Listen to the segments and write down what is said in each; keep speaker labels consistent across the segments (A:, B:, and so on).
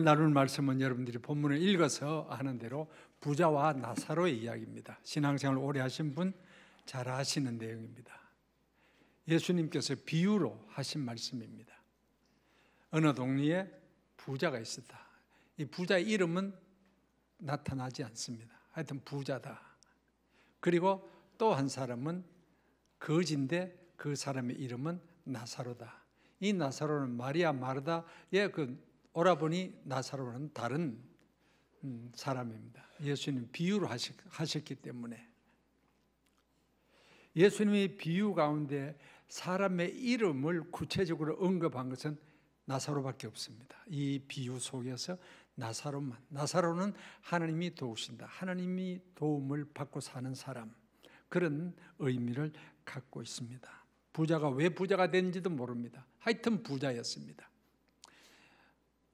A: 오늘 나눌 말씀은 여러분들이 본문을 읽어서 아는 대로 부자와 나사로의 이야기입니다. 신앙생활 오래 하신 분 잘 아시는 내용입니다. 예수님께서 비유로 하신 말씀입니다. 어느 동네에 부자가 있었다. 이 부자의 이름은 나타나지 않습니다. 하여튼 부자다. 그리고 또 한 사람은 거지인데 그 사람의 이름은 나사로다. 이 나사로는 마리아 마르다의 그 오라버니 나사로는 다른 사람입니다. 예수님 비유로 하셨기 때문에. 예수님이 비유 가운데 사람의 이름을 구체적으로 언급한 것은 나사로밖에 없습니다. 이 비유 속에서 나사로는 하나님이 도우신다. 하나님이 도움을 받고 사는 사람, 그런 의미를 갖고 있습니다. 부자가 왜 부자가 됐는지도 모릅니다. 하여튼 부자였습니다.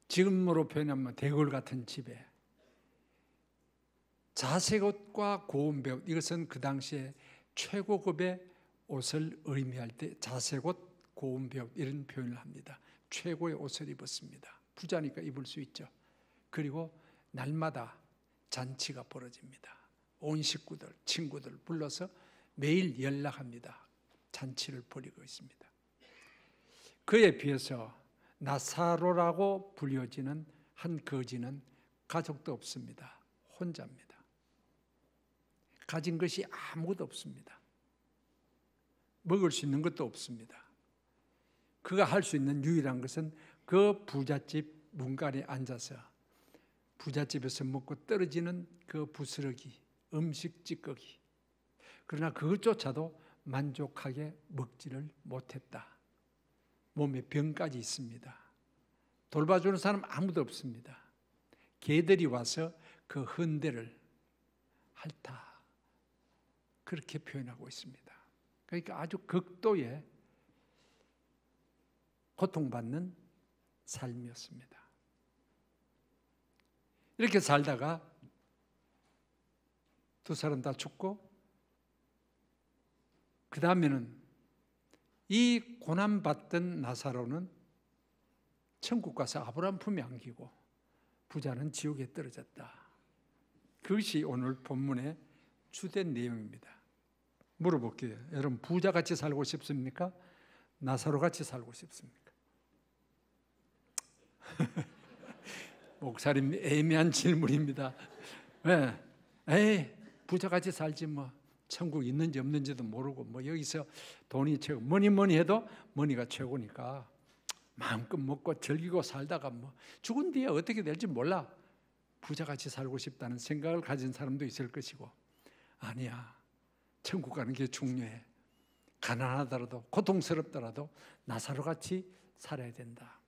A: 지금으로 표현하면 대궐 같은 집에 자색옷과 고운 배옷, 이것은 그 당시에 최고급의 옷을 의미할 때 자색옷, 고운 배옷 이런 표현을 합니다. 최고의 옷을 입었습니다. 부자니까 입을 수 있죠. 그리고 날마다 잔치가 벌어집니다. 온 식구들, 친구들 불러서 매일 연락합니다. 잔치를 벌이고 있습니다. 그에 비해서 나사로라고 불려지는 한 거지는 가족도 없습니다. 혼자입니다. 가진 것이 아무것도 없습니다. 먹을 수 있는 것도 없습니다. 그가 할 수 있는 유일한 것은 그 부잣집 문간에 앉아서 부잣집에서 먹고 떨어지는 그 부스러기, 음식 찌꺼기. 그러나 그것조차도 만족하게 먹지를 못했다. 몸에 병까지 있습니다. 돌봐주는 사람 아무도 없습니다. 개들이 와서 그 헌대를 핥아. 그렇게 표현하고 있습니다. 그러니까 아주 극도의 고통받는 삶이었습니다. 이렇게 살다가 두 사람 다 죽고 그 다음에는 이 고난받던 나사로는 천국 가서 아브라함 품에 안기고 부자는 지옥에 떨어졌다. 그것이 오늘 본문의 주된 내용입니다. 물어볼게요. 여러분 부자같이 살고 싶습니까? 나사로같이 살고 싶습니까? 목사님 애매한 질문입니다. 왜? 에이 부자같이 살지 뭐 천국 있는지 없는지도 모르고 뭐 여기서 돈이 최고 뭐니 해도 머니가 최고니까 마음껏 먹고 즐기고 살다가 뭐 죽은 뒤에 어떻게 될지 몰라. 부자같이 살고 싶다는 생각을 가진 사람도 있을 것이고 아니야. 천국 가는 게 중요해. 가난하더라도 고통스럽더라도 나사로같이 살아야 된다.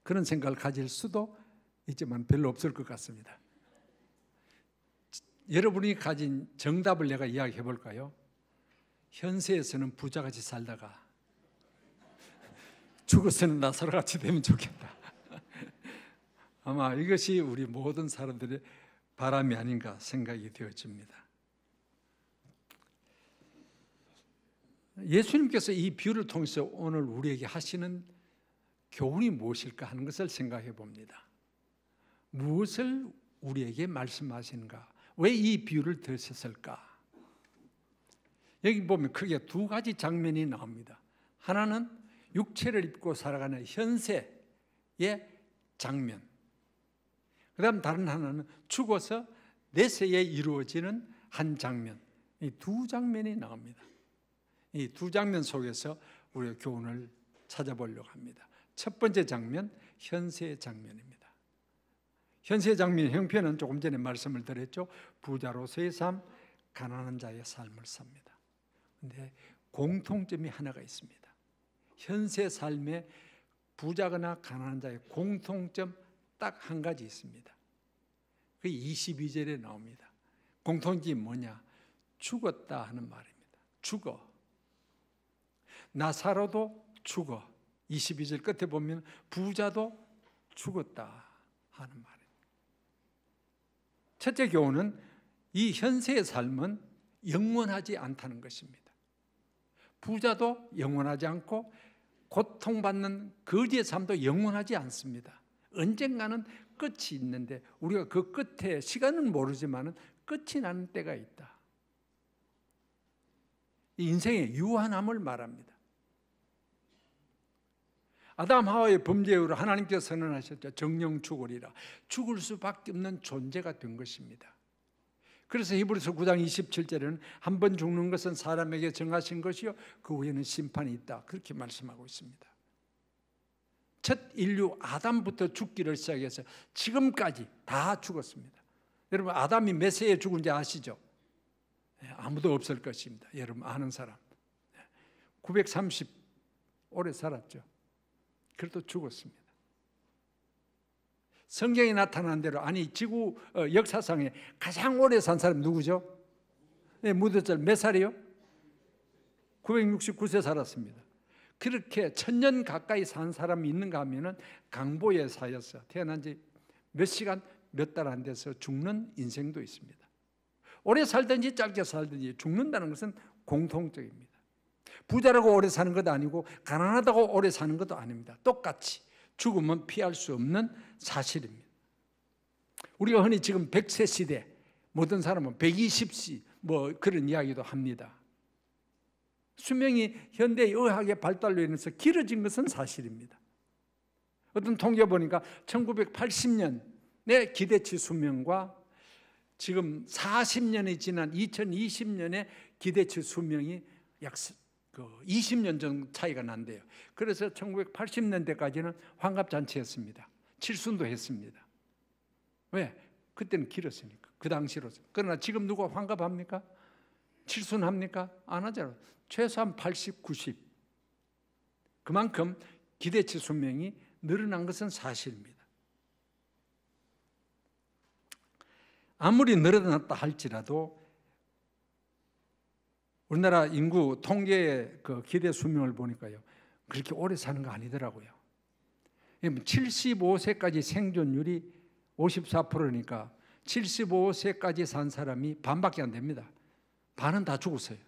A: 그런 생각을 가질 수도 있지만 별로 없을 것 같습니다. 여러분이 가진 정답을 내가 이야기해 볼까요? 현세에서는 부자같이 살다가 죽어서는 나사로같이 되면 좋겠다. 아마 이것이 우리 모든 사람들의 바람이 아닌가 생각이 되어집니다. 예수님께서 이 비유를 통해서 오늘 우리에게 하시는 교훈이 무엇일까 하는 것을 생각해 봅니다. 무엇을 우리에게 말씀하시는가? 왜 이 비유를 드셨을까? 여기 보면 크게 두 가지 장면이 나옵니다. 하나는 육체를 입고 살아가는 현세의 장면. 그 다음 다른 하나는 죽어서 내세에 이루어지는 한 장면. 이 두 장면이 나옵니다. 이 두 장면 속에서 우리가 교훈을 찾아보려고 합니다. 첫 번째 장면, 현세의 장면입니다. 현세의 장면 형편은 조금 전에 말씀을 드렸죠. 부자로서의 삶, 가난한 자의 삶을 삽니다. 그런데 공통점이 하나가 있습니다. 현세 삶에 부자거나 가난한 자의 공통점 딱 한 가지 있습니다. 그게 22절에 나옵니다. 공통점이 뭐냐? 죽었다 하는 말입니다. 죽어. 나사로도 죽어. 22절 끝에 보면 부자도 죽었다 하는 말입니다. 첫째 교훈은 이 현세의 삶은 영원하지 않다는 것입니다. 부자도 영원하지 않고 고통받는 거지의 삶도 영원하지 않습니다. 언젠가는 끝이 있는데 우리가 그 끝에 시간은 모르지만 끝이 나는 때가 있다. 이 인생의 유한함을 말합니다. 아담 하와의 범죄 이후로 하나님께서 선언하셨죠. 정령 죽으리라. 죽을 수밖에 없는 존재가 된 것입니다. 그래서 히브리서 9장 27절에는 한 번 죽는 것은 사람에게 정하신 것이요 그 후에는 심판이 있다. 그렇게 말씀하고 있습니다. 첫 인류 아담부터 죽기를 시작해서 지금까지 다 죽었습니다. 여러분 아담이 몇 세에 죽은지 아시죠? 아무도 없을 것입니다. 여러분 아는 사람 930 오래 살았죠. 그래도 죽었습니다. 성경에 나타난 대로 아니 지구 역사상에 가장 오래 산 사람 누구죠? 네, 무더절 몇 살이요? 969세 살았습니다. 그렇게 1000년 가까이 산 사람이 있는가 하면은 강보의 사였어. 태어난 지 몇 시간 몇 달 안 돼서 죽는 인생도 있습니다. 오래 살든지 짧게 살든지 죽는다는 것은 공통적입니다. 부자라고 오래 사는 것도 아니고 가난하다고 오래 사는 것도 아닙니다. 똑같이 죽음은 피할 수 없는 사실입니다. 우리가 흔히 지금 100세 시대, 모든 사람은 120세 뭐 그런 이야기도 합니다. 수명이 현대 의학의 발달로 인해서 길어진 것은 사실입니다. 어떤 통계 보니까 1980년의 기대치 수명과 지금 40년이 지난 2020년의 기대치 수명이 약 20년 정도 차이가 난대요. 그래서 1980년대까지는 환갑잔치였습니다. 칠순도 했습니다. 왜? 그때는 길었으니까. 그 당시로서. 그러나 지금 누가 환갑합니까? 칠순합니까? 안 하잖아요. 최소한 80, 90. 그만큼 기대치 수명이 늘어난 것은 사실입니다. 아무리 늘어났다 할지라도 우리나라 인구 통계의 그 기대 수명을 보니까요, 그렇게 오래 사는 거 아니더라고요. 75세까지 생존율이 54%니까 75세까지 산 사람이 반밖에 안 됩니다. 반은 다 죽었어요.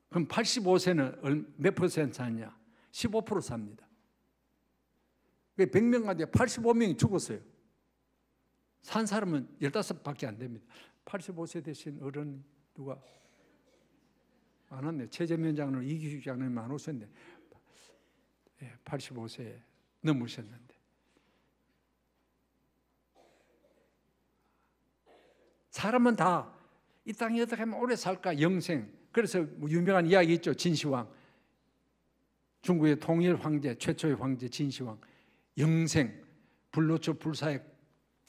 A: 그럼 85세는 몇 퍼센트 사냐? 15% 삽니다. 100명 가운데 85명이 죽었어요. 산 사람은 15밖에 안 됩니다. 85세 되신 어른 누가? 안 왔네. 최재면 장로는 이규식 장로님 안 오셨네. 85세 넘으셨는데. 사람은 다 이 땅에 어떻게 하면 오래 살까? 영생. 그래서 유명한 이야기 있죠. 진시황. 중국의 통일 황제, 최초의 황제 진시황. 영생. 불로초 불사에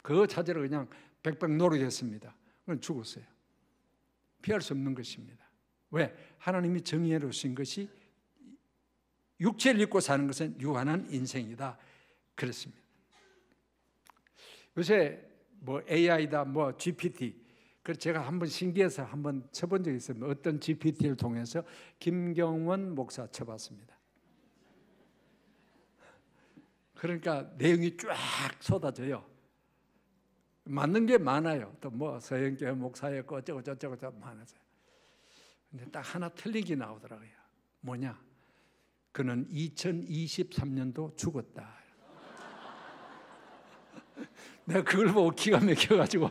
A: 그거 찾으러 그냥 백백 노력했습니다. 그건 죽었어요. 피할 수 없는 것입니다. 왜? 하나님이 정의로 신 것이 육체를 입고 사는 것은 유한한 인생이다. 그렇습니다. 요새 뭐 AI다, 뭐 GPT. 그래서 제가 한번 신기해서 한번 쳐본 적이 있습니다. 어떤 GPT를 통해서 김경원 목사 쳐봤습니다. 그러니까 내용이 쫙 쏟아져요. 맞는 게 많아요. 또 뭐 서영교 목사였고 어쩌고 저쩌고 많아서요. 근데 딱 하나 틀린 게 나오더라고요. 뭐냐? 그는 2023년도 죽었다. 내가 그걸 보고 기가 막혀가지고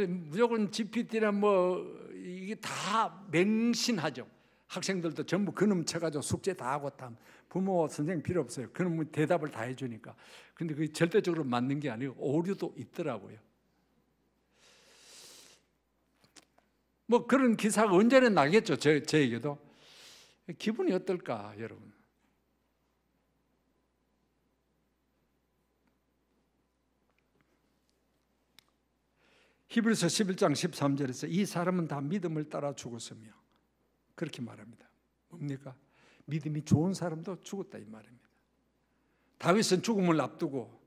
A: 무조건 GPT나 뭐 이게 다 맹신하죠. 학생들도 전부 그놈 쳐가지고 숙제 다 하고 다 부모 선생님 필요 없어요. 그놈 대답을 다 해주니까. 근데 그게 절대적으로 맞는 게 아니고 오류도 있더라고요. 뭐 그런 기사가 언제나 나겠죠. 저에게도. 기분이 어떨까 여러분? 히브리서 11장 13절에서 이 사람은 다 믿음을 따라 죽었으며 그렇게 말합니다. 뭡니까? 믿음이 좋은 사람도 죽었다 이 말입니다. 다윗은 죽음을 앞두고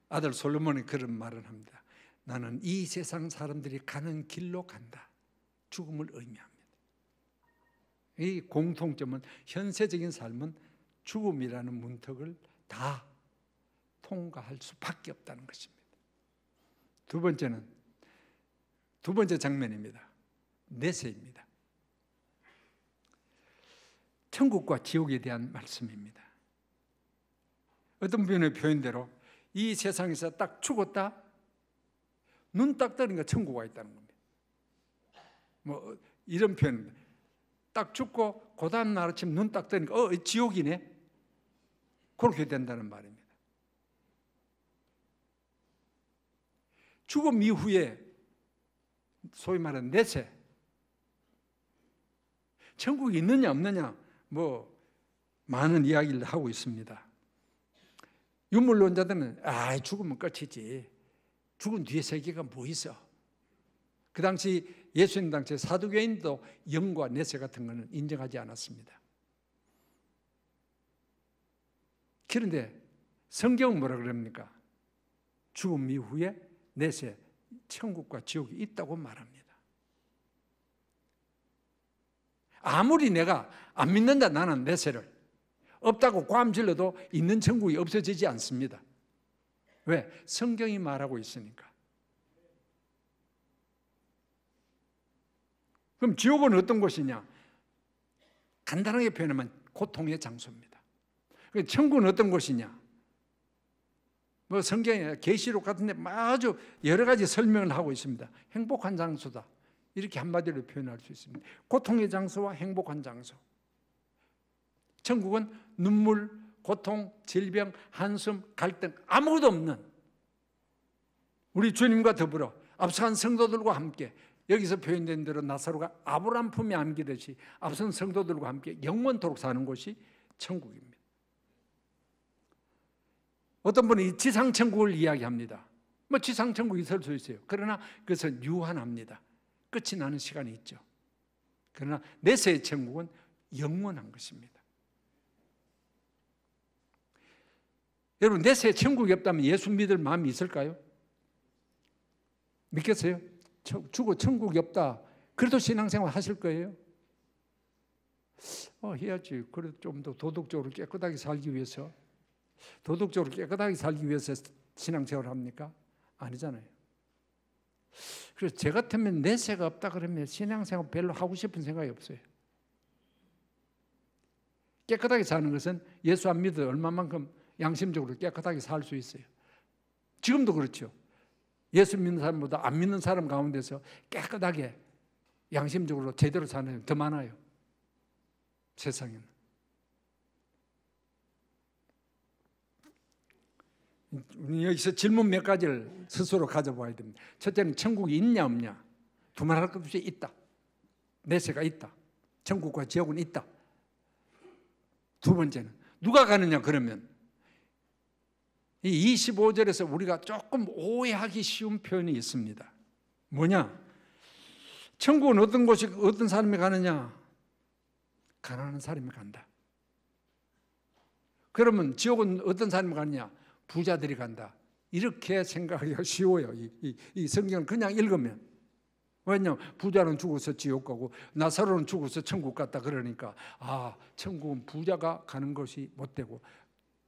A: 아들 솔로몬이 그런 말을 합니다. 나는 이 세상 사람들이 가는 길로 간다. 죽음을 의미합니다. 이 공통점은 현세적인 삶은 죽음이라는 문턱을 다 통과할 수밖에 없다는 것입니다. 두 번째 장면입니다. 내세입니다. 천국과 지옥에 대한 말씀입니다. 어떤 분의 표현대로 이 세상에서 딱 죽었다, 눈 딱 뜨니까 천국 와 있다는 겁니다. 뭐 이런 표현입니다. 딱 죽고 그 다음 날 아침 눈 딱 뜨니까 지옥이네, 그렇게 된다는 말입니다. 죽음 이후에 소위 말하는 내세, 천국이 있느냐 없느냐 뭐 많은 이야기를 하고 있습니다. 유물론자들은 죽으면 끝이지, 죽은 뒤에 세계가 뭐 있어. 그 당시 예수님 당시에 사두개인도 영과 내세 같은 것은 인정하지 않았습니다. 그런데 성경은 뭐라 그럽니까? 죽음 이후에 내세, 천국과 지옥이 있다고 말합니다. 아무리 내가 안 믿는다, 나는 내세를 없다고 꽐질러도 있는 천국이 없어지지 않습니다. 왜? 성경이 말하고 있으니까. 그럼 지옥은 어떤 곳이냐? 간단하게 표현하면 고통의 장소입니다. 천국은 어떤 곳이냐? 뭐 성경에 계시록 같은 데 아주 여러 가지 설명을 하고 있습니다. 행복한 장소다, 이렇게 한마디로 표현할 수 있습니다. 고통의 장소와 행복한 장소. 천국은 눈물, 고통, 질병, 한숨, 갈등 아무것도 없는, 우리 주님과 더불어 앞서간 성도들과 함께, 여기서 표현된 대로 나사로가 아브라함 품에 안기듯이 앞선 성도들과 함께 영원토록 사는 곳이 천국입니다. 어떤 분이 지상천국을 이야기합니다. 뭐 지상천국이 있을 수 있어요. 그러나 그것은 유한합니다. 끝이 나는 시간이 있죠. 그러나 내세의 천국은 영원한 것입니다. 여러분, 내세의 천국이 없다면 예수 믿을 마음이 있을까요? 믿겠어요? 죽어 천국이 없다, 그래도 신앙생활 하실 거예요? 해야지. 그래도 좀 더 도덕적으로 깨끗하게 살기 위해서, 도덕적으로 깨끗하게 살기 위해서 신앙생활을 합니까? 아니잖아요. 그래서 저 같으면 내세가 없다 그러면 신앙생활 별로 하고 싶은 생각이 없어요. 깨끗하게 사는 것은 예수 안 믿어 얼마만큼 양심적으로 깨끗하게 살 수 있어요. 지금도 그렇죠. 예수 믿는 사람보다 안 믿는 사람 가운데서 깨끗하게 양심적으로 제대로 사는 사람이 더 많아요, 세상에는. 여기서 질문 몇 가지를 스스로 가져봐야 됩니다. 첫째는 천국이 있냐 없냐. 두말할 것 없이 있다. 내세가 있다. 천국과 지옥은 있다. 두 번째는 누가 가느냐 그러면 이 25절에서 우리가 조금 오해하기 쉬운 표현이 있습니다. 뭐냐? 천국은 어떤 곳이, 어떤 사람이 가느냐? 가난한 사람이 간다. 그러면 지옥은 어떤 사람이 가느냐? 부자들이 간다. 이렇게 생각하기가 쉬워요. 이 성경을 그냥 읽으면. 왜냐하면 부자는 죽어서 지옥 가고 나사로는 죽어서 천국 갔다 그러니까 천국은 부자가 가는 것이 못되고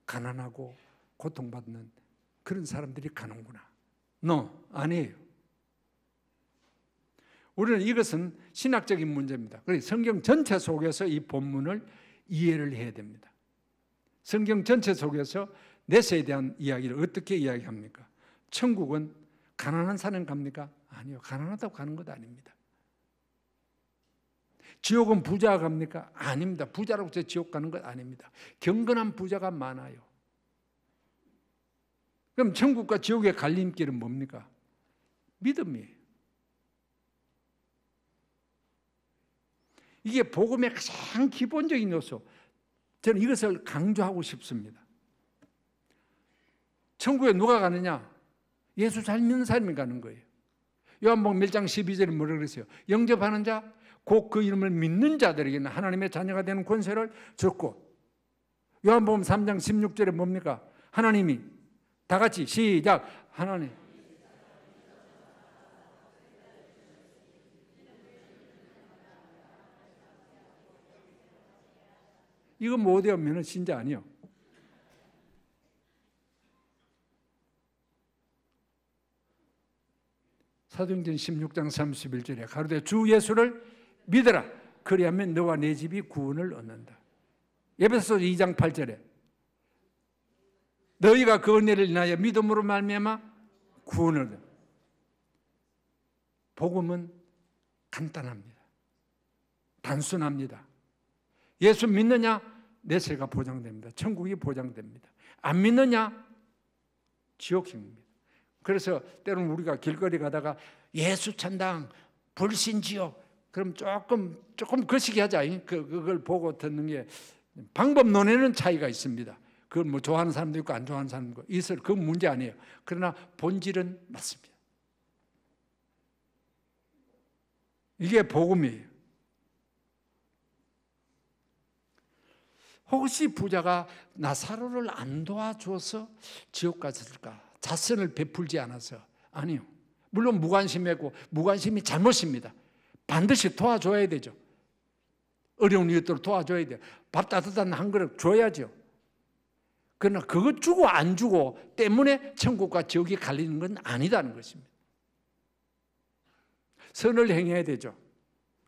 A: 가난하고 고통받는 그런 사람들이 가는구나. 아니에요. 우리는 이것은 신학적인 문제입니다. 그래서 성경 전체 속에서 이 본문을 이해를 해야 됩니다. 성경 전체 속에서 내세에 대한 이야기를 어떻게 이야기합니까? 천국은 가난한 사람 갑니까? 아니요. 가난하다고 가는 것 아닙니다. 지옥은 부자가 갑니까? 아닙니다. 부자라고 해서 지옥 가는 것 아닙니다. 경건한 부자가 많아요. 그럼 천국과 지옥의 갈림길은 뭡니까? 믿음이에요. 이게 복음의 가장 기본적인 요소. 저는 이것을 강조하고 싶습니다. 천국에 누가 가느냐? 예수 잘 믿는 사람이 가는 거예요. 요한복음 1장 12절에 뭐라 그랬어요? 영접하는 자, 곧 그 이름을 믿는 자들에게는 하나님의 자녀가 되는 권세를 줬고, 요한복음 3장 16절에 뭡니까? 하나님이 다 같이 시작. 하나님. 이거 못 외우면 신자 아니요. 사도행전 16장 31절에 가로되 주 예수를 믿어라. 그리하면 너와 내 집이 구원을 얻는다. 에베소서 2장 8절에 너희가 그 은혜를 인하여 믿음으로 말미암아 구원을 얻어. 복음은 간단합니다. 단순합니다. 예수 믿느냐? 내세가 보장됩니다. 천국이 보장됩니다. 안 믿느냐? 지옥행입니다. 그래서 때로는 우리가 길거리 가다가 예수 천당, 불신지옥, 그럼 조금 거시기 하자. 그걸 보고 듣는 게 방법 논에는 차이가 있습니다. 그걸 뭐 좋아하는 사람도 있고 안 좋아하는 사람도 있고 그 문제 아니에요. 그러나 본질은 맞습니다. 이게 복음이에요. 혹시 부자가 나사로를 안 도와줘서 지옥 갔을까? 자선을 베풀지 않아서? 아니요. 물론 무관심했고 무관심이 잘못입니다. 반드시 도와줘야 되죠. 어려운 이웃들을 도와줘야 돼요. 밥 따뜻한 한 그릇 줘야죠. 그러나 그것 주고 안 주고 때문에 천국과 지옥이 갈리는 건 아니다는 것입니다. 선을 행해야 되죠.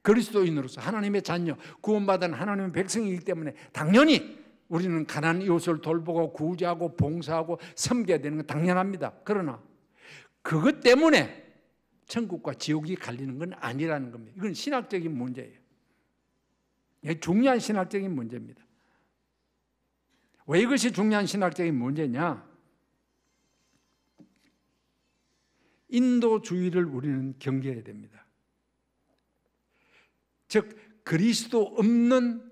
A: 그리스도인으로서 하나님의 자녀, 구원받은 하나님의 백성이기 때문에 당연히 우리는 가난한 이웃을 돌보고 구제하고 봉사하고 섬겨야 되는 건 당연합니다. 그러나 그것 때문에 천국과 지옥이 갈리는 건 아니라는 겁니다. 이건 신학적인 문제예요. 중요한 신학적인 문제입니다. 왜 이것이 중요한 신학적인 문제냐? 인도주의를 우리는 경계해야 됩니다. 즉 그리스도 없는,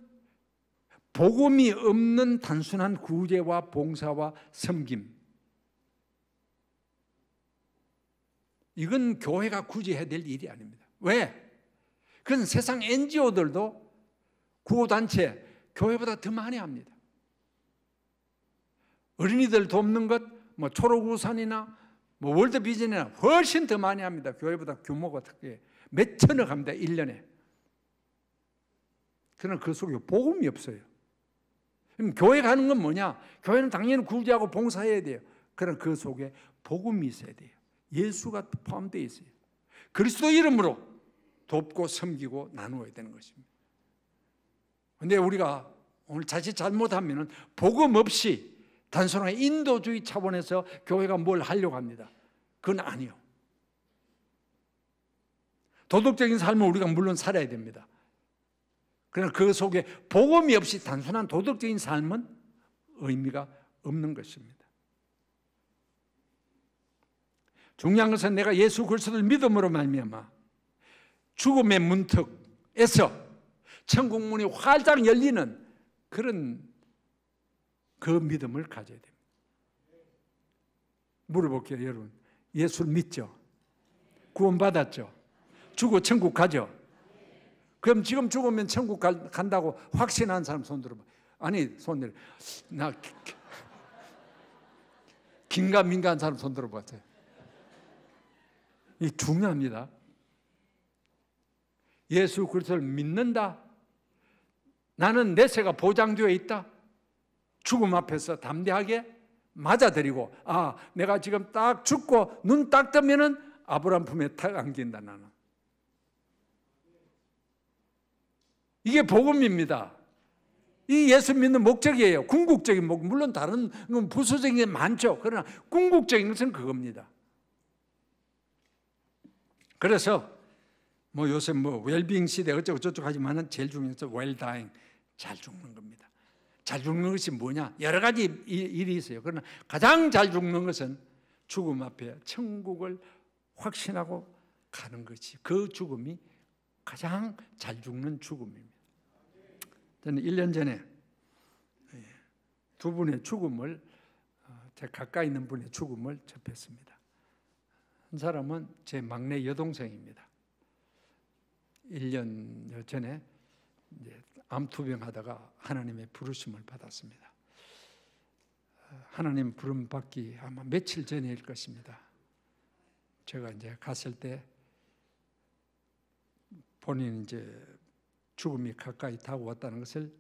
A: 복음이 없는 단순한 구제와 봉사와 섬김, 이건 교회가 굳이 해야 될 일이 아닙니다. 왜? 그건 세상 NGO들도 구호단체 교회보다 더 많이 합니다. 어린이들 돕는 것, 뭐 초록우산이나 뭐 월드비전이나 훨씬 더 많이 합니다. 교회보다 규모가 특히 몇 천억 합니다. 1년에. 그러나 그 속에 복음이 없어요. 그럼 교회 가는 건 뭐냐? 교회는 당연히 구제하고 봉사해야 돼요. 그러나 그 속에 복음이 있어야 돼요. 예수가 포함되어 있어요. 그리스도 이름으로 돕고 섬기고 나누어야 되는 것입니다. 그런데 우리가 오늘 자칫 잘못하면 복음 없이 단순하게 인도주의 차원에서 교회가 뭘 하려고 합니다. 그건 아니요. 도덕적인 삶을 우리가 물론 살아야 됩니다. 그러나 그 속에 복음이 없이 단순한 도덕적인 삶은 의미가 없는 것입니다. 중요한 것은 내가 예수 그리스도를 믿음으로 말미암아 죽음의 문턱에서 천국 문이 활짝 열리는 그런 그 믿음을 가져야 됩니다. 물어볼게요, 여러분. 예수를 믿죠? 구원받았죠? 죽어 천국 가죠? 그럼 지금 죽으면 천국 간다고 확신한 사람 손 들어봐. 아니, 손 들어. 나 긴가민가한 사람 손 들어봤어요. 이 중요합니다. 예수 그리스도를 믿는다. 나는 내세가 보장되어 있다. 죽음 앞에서 담대하게 맞아들이고, 아, 내가 지금 딱 죽고 눈 딱 뜨면은 아브라함 품에 탁 안긴다, 나는. 이게 복음입니다. 이 예수 믿는 목적이에요. 궁극적인 목적. 물론 다른 부수적인 게 많죠. 그러나 궁극적인 것은 그겁니다. 그래서 뭐 요새 뭐 웰빙 시대 어쩌고 저쩌고 하지만은 제일 중요한 것은 웰다잉, 잘 죽는 겁니다. 잘 죽는 것이 뭐냐? 여러 가지 일이 있어요. 그러나 가장 잘 죽는 것은 죽음 앞에 천국을 확신하고 가는 것이, 그 죽음이 가장 잘 죽는 죽음입니다. 저는 1년 전에 두 분의 죽음을, 제 가까이 있는 분의 죽음을 접했습니다. 한 사람은 제 막내 여동생입니다. 1년 전에 암투병 하다가 하나님의 부르심을 받았습니다. 하나님 부름 받기 아마 며칠 전일 것입니다. 제가 이제 갔을 때 본인 이제 죽음이 가까이 다가왔다는 것을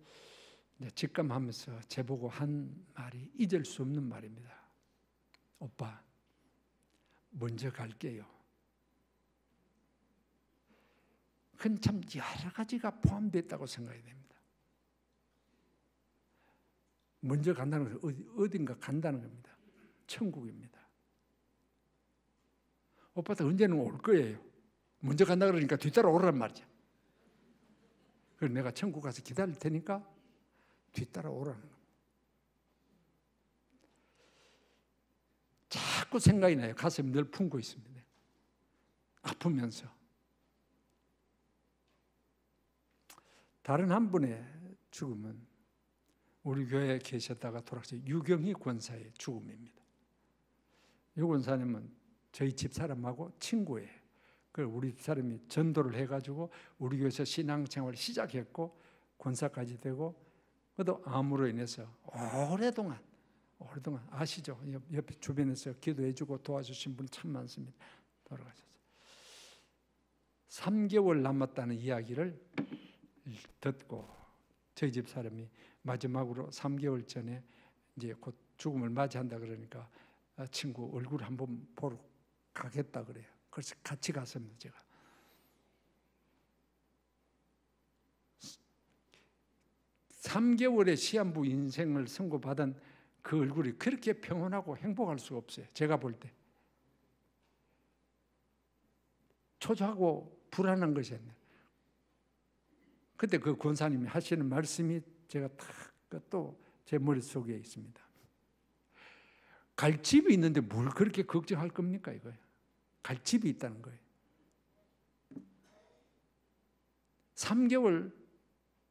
A: 직감하면서 제보고 한 말이 잊을 수 없는 말입니다. 오빠, 먼저 갈게요. 그건 참 여러 가지가 포함됐다고 생각이 됩니다. 먼저 간다는 것은 어딘가 간다는 겁니다. 천국입니다. 오빠도 언제는 올 거예요. 먼저 간다 그러니까 뒤따라 오란 말이죠. 그래서 내가 천국 가서 기다릴 테니까 뒤따라 오라는 겁니다. 자꾸 생각이 나요. 가슴이 늘 품고 있습니다. 아프면서. 다른 한 분의 죽음은 우리 교회에 계셨다가 돌아가신 유경희 권사의 죽음입니다. 유 권사님은 저희 집사람하고 친구예요. 그래서 우리 집사람이 전도를 해가지고 우리 교회에서 신앙생활을 시작했고 권사까지 되고, 그래도 암으로 인해서 오랫동안 아시죠? 옆에 주변에서 기도해주고 도와주신 분 참 많습니다. 돌아가셨어요. 3개월 남았다는 이야기를 듣고 저희 집 사람이 마지막으로 3개월 전에 이제 곧 죽음을 맞이한다 그러니까 친구 얼굴 한번 보러 가겠다 그래요. 그래서 같이 갔습니다. 제가 3개월의 시한부 인생을 선고받은 그 얼굴이 그렇게 평온하고 행복할 수가 없어요. 제가 볼 때 초조하고 불안한 것이었네요. 그때 그 권사님이 하시는 말씀이 제가 또 제 머릿속에 있습니다. 갈 집이 있는데 뭘 그렇게 걱정할 겁니까 이거예요. 갈 집이 있다는 거예요. 3개월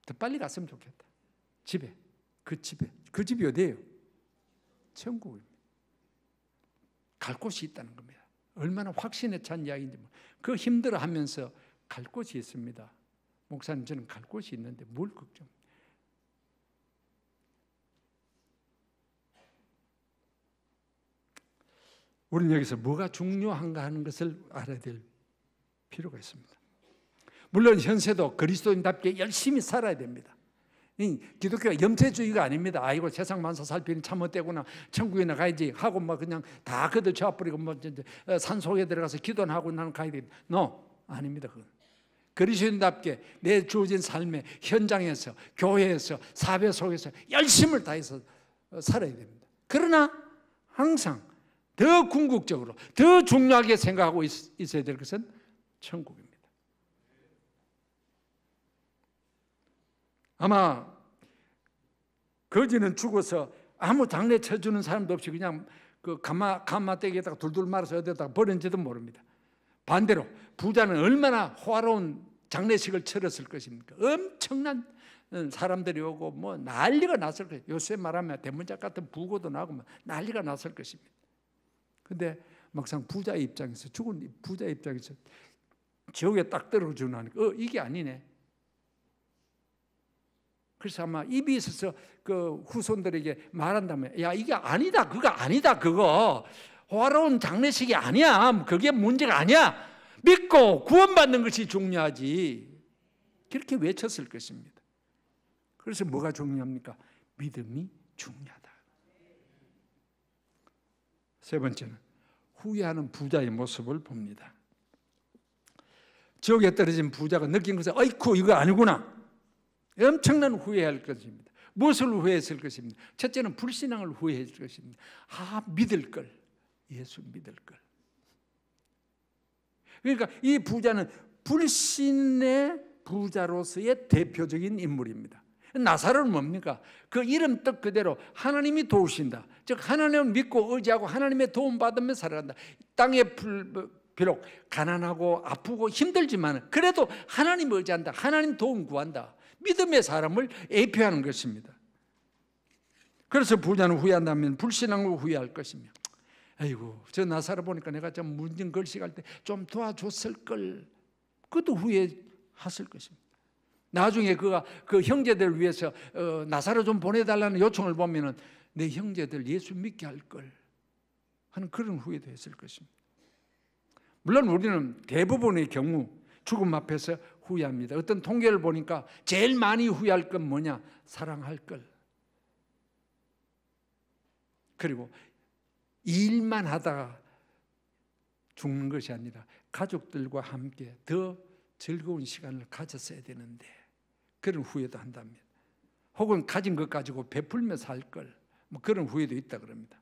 A: 더 빨리 갔으면 좋겠다. 집에. 그 집이 어디예요? 천국입니다. 갈 곳이 있다는 겁니다. 얼마나 확신에 찬 이야기인지. 그 힘들어하면서 갈 곳이 있습니다. 목사님, 저는 갈 곳이 있는데 뭘 걱정? 우리는 여기서 뭐가 중요한가 하는 것을 알아야 될 필요가 있습니다. 물론 현세도 그리스도인답게 열심히 살아야 됩니다. 기독교가 염세주의가 아닙니다. 아이고 세상 만사 살피니 참 어때구나, 천국에 나가야지 하고 뭐 그냥 다 그들 쳐버리고 뭐 산속에 들어가서 기도는 하고 나는 가야 됩니다. No, 아닙니다. 그건. 그리스도인답게 내 주어진 삶의 현장에서, 교회에서, 사회 속에서 열심을 다해서 살아야 됩니다. 그러나 항상 더 궁극적으로, 더 중요하게 생각하고 있어야 될 것은 천국입니다. 아마 거지는 죽어서 아무 장례 쳐주는 사람도 없이 그냥 그 가마떼기에다가 둘둘 말아서 어디다가 버렸는지도 모릅니다. 반대로 부자는 얼마나 호화로운 장례식을 치렀을 것입니까? 엄청난 사람들이 오고 뭐 난리가 났을 거예요. 요새 말하면 대문짝 같은 부고도 나고 뭐 난리가 났을 것입니다. 근데 막상 부자의 입장에서, 죽은 부자의 입장에서 지옥에 딱 떨어지니까 이게 아니네. 그래서 아마 입이 있어서 그 후손들에게 말한다면, 야 이게 아니다, 그거 아니다, 그거 호화로운 장례식이 아니야, 그게 문제가 아니야, 믿고 구원받는 것이 중요하지, 그렇게 외쳤을 것입니다. 그래서 뭐가 중요합니까? 믿음이 중요하다. 세 번째는 후회하는 부자의 모습을 봅니다. 지옥에 떨어진 부자가 느낀 것은 아이쿠 이거 아니구나, 엄청난 후회할 것입니다. 무엇을 후회했을 것입니다? 첫째는 불신앙을 후회했을 것입니다. 믿을 걸, 예수 믿을 걸. 그러니까 이 부자는 불신의 부자로서의 대표적인 인물입니다. 나사로는 뭡니까? 그 이름 뜻 그대로 하나님이 도우신다. 즉 하나님을 믿고 의지하고 하나님의 도움 받으며 살아간다. 땅에 비록 가난하고 아프고 힘들지만 그래도 하나님 의지한다. 하나님 도움 구한다. 믿음의 사람을 예표하는 것입니다. 그래서 부자는 후회한다면 불신앙으로 후회할 것이며, 아이고 저 나사로 보니까 내가 좀 문진 걸식할 때 좀 도와줬을 걸, 그것도 후회하실 것입니다. 나중에 그가 그 형제들을 위해서 나사로 좀 보내달라는 요청을 보면은 내 형제들 예수 믿게 할 걸 하는 그런 후회도 했을 것입니다. 물론 우리는 대부분의 경우 죽음 앞에서 후회합니다. 어떤 통계를 보니까 제일 많이 후회할 건 뭐냐? 사랑할 걸. 그리고 일만 하다가 죽는 것이 아니라 가족들과 함께 더 즐거운 시간을 가졌어야 되는데 그런 후회도 한답니다. 혹은 가진 것 가지고 베풀며 살 걸, 뭐 그런 후회도 있다 그럽니다.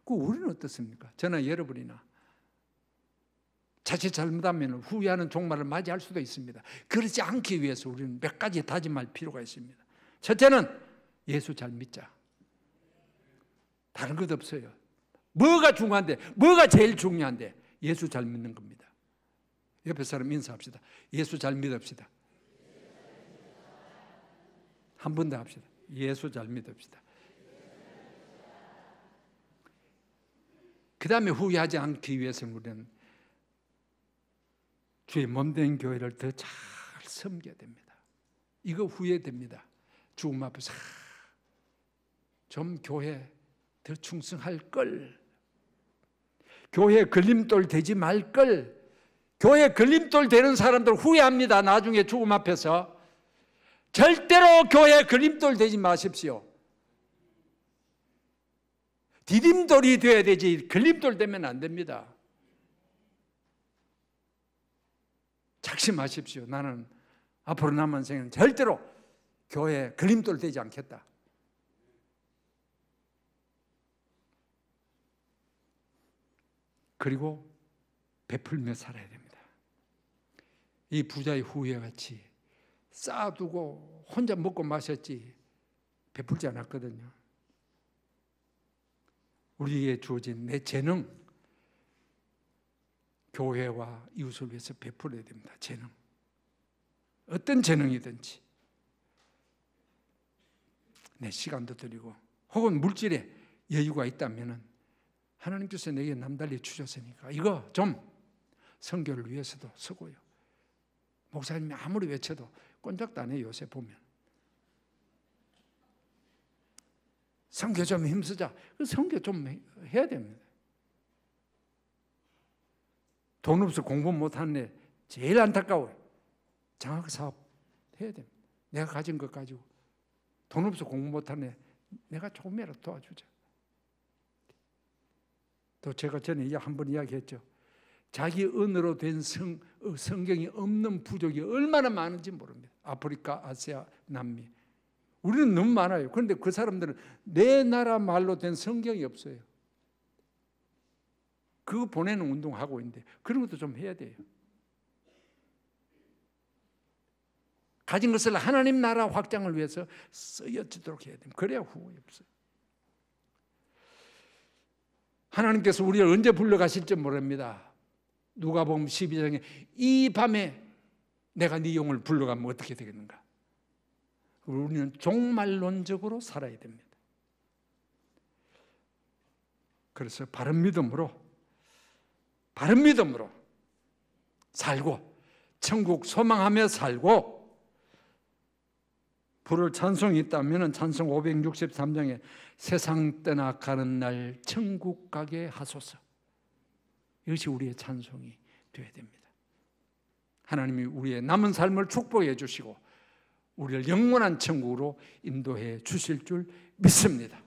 A: 그 우리는 어떻습니까? 저나 여러분이나 자칫 잘못하면 후회하는 종말을 맞이할 수도 있습니다. 그렇지 않기 위해서 우리는 몇 가지 다짐할 필요가 있습니다. 첫째는 예수 잘 믿자. 다른 것 없어요. 뭐가 중요한데, 뭐가 제일 중요한데? 예수 잘 믿는 겁니다. 옆에 사람 인사합시다. 예수 잘 믿읍시다. 한 번 더 합시다. 예수 잘 믿읍시다. 그 다음에 후회하지 않기 위해서는 우리는 주의 몸된 교회를 더 잘 섬겨야 됩니다. 이거 후회됩니다. 죽음 앞에서 좀 교회 더 충성할 걸, 교회 걸림돌 되지 말 걸. 교회 걸림돌 되는 사람들 후회합니다. 나중에 죽음 앞에서. 절대로 교회 걸림돌 되지 마십시오. 디딤돌이 되어야 되지 걸림돌 되면 안 됩니다. 작심하십시오. 나는 앞으로 남은 생에는 절대로 교회 걸림돌 되지 않겠다. 그리고 베풀며 살아야 됩니다. 이 부자의 후회같이 쌓아두고 혼자 먹고 마셨지 베풀지 않았거든요. 우리에게 주어진 내 재능, 교회와 이웃을 위해서 베풀어야 됩니다. 재능, 어떤 재능이든지 내 시간도 드리고, 혹은 물질에 여유가 있다면 하나님께서 내게 남달리 주셨으니까 이거 좀 선교를 위해서도 쓰고요. 목사님이 아무리 외쳐도 꼼짝도 안 해요. 요새 보면 선교 좀 힘쓰자. 그 선교 좀 해야 됩니다. 돈 없어 공부 못하는 애 제일 안타까워요. 장학사업 해야 됩니다. 내가 가진 것 가지고 돈 없어 공부 못하는 애 내가 조금이라도 도와주자. 또 제가 전에 한번 이야기했죠. 자기 언어로 된 성경이 없는 부족이 얼마나 많은지 모릅니다. 아프리카, 아시아, 남미. 우리는 너무 많아요. 그런데 그 사람들은 내 나라 말로 된 성경이 없어요. 그거 보내는 운동하고 있는데 그런 것도 좀 해야 돼요. 가진 것을 하나님 나라 확장을 위해서 쓰여지도록 해야 됩니다. 그래야 후회 없어요. 하나님께서 우리를 언제 불러가실지 모릅니다. 누가복음 12장에 이 밤에 내가 네 영을 불러가면 어떻게 되겠는가? 우리는 종말론적으로 살아야 됩니다. 그래서 바른 믿음으로 살고 천국 소망하며 살고, 부를 찬송이 있다면 찬송 563장에 세상 떠나가는 날 천국 가게 하소서. 이것이 우리의 찬송이 되어야 됩니다. 하나님이 우리의 남은 삶을 축복해 주시고 우리를 영원한 천국으로 인도해 주실 줄 믿습니다.